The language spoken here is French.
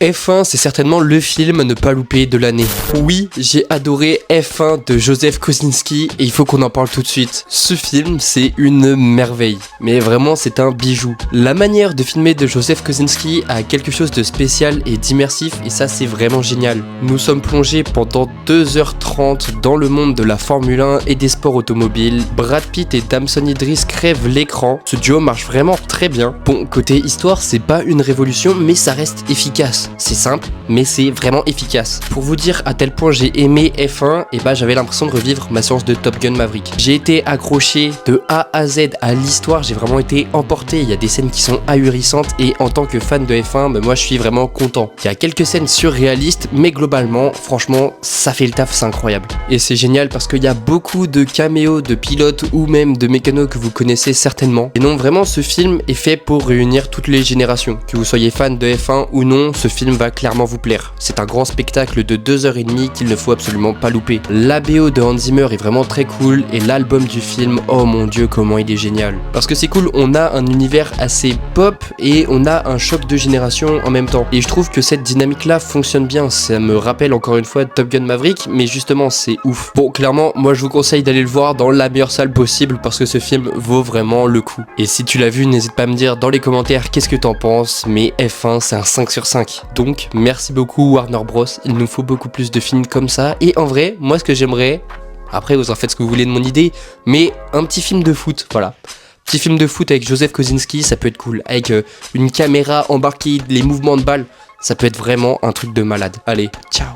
F1, c'est certainement le film à ne pas louper de l'année. Oui, j'ai adoré F1 de Joseph Kosinski et il faut qu'on en parle tout de suite. Ce film, c'est une merveille. Mais vraiment, c'est un bijou. La manière de filmer de Joseph Kosinski a quelque chose de spécial et d'immersif et ça, c'est vraiment génial. Nous sommes plongés pendant 2h30 dans le monde de la Formule 1 et des sports automobiles. Brad Pitt et Damson Idris crèvent l'écran. Ce duo marche vraiment très bien. Bon, côté histoire, c'est pas une révolution, mais ça reste efficace. C'est simple, mais c'est vraiment efficace. Pour vous dire à tel point j'ai aimé F1, et bah j'avais l'impression de revivre ma séance de Top Gun Maverick. J'ai été accroché de A à Z à l'histoire, j'ai vraiment été emporté. Il y a des scènes qui sont ahurissantes et en tant que fan de F1, bah moi je suis vraiment content. Il y a quelques scènes surréalistes, mais globalement, franchement, ça fait le taf, c'est incroyable. Et c'est génial parce qu'il y a beaucoup de caméos de pilotes ou même de mécanos que vous connaissez certainement. Et non, vraiment, ce film est fait pour réunir toutes les générations. Que vous soyez fan de F1 ou non, ce film va clairement vous plaire. C'est un grand spectacle de 2h30 qu'il ne faut absolument pas louper. La BO de Hans Zimmer est vraiment très cool et l'album du film, oh mon dieu, comment il est génial. Parce que c'est cool, on a un univers assez pop et on a un choc de génération en même temps. Et je trouve que cette dynamique-là fonctionne bien. Ça me rappelle encore une fois Top Gun Maverick, mais justement, c'est ouf. Bon, clairement, moi je vous conseille d'aller le voir dans la meilleure salle possible parce que ce film vaut vraiment le coup. Et si tu l'as vu, n'hésite pas à me dire dans les commentaires qu'est-ce que t'en penses, mais F1 c'est un 5 sur 5. Donc merci beaucoup Warner Bros, il nous faut beaucoup plus de films comme ça. Et en vrai, moi ce que j'aimerais, après vous en faites ce que vous voulez de mon idée, mais un petit film de foot, voilà. Petit film de foot avec Joseph Kosinski, ça peut être cool. Avec une caméra embarquée, les mouvements de balle, ça peut être vraiment un truc de malade. Allez, ciao.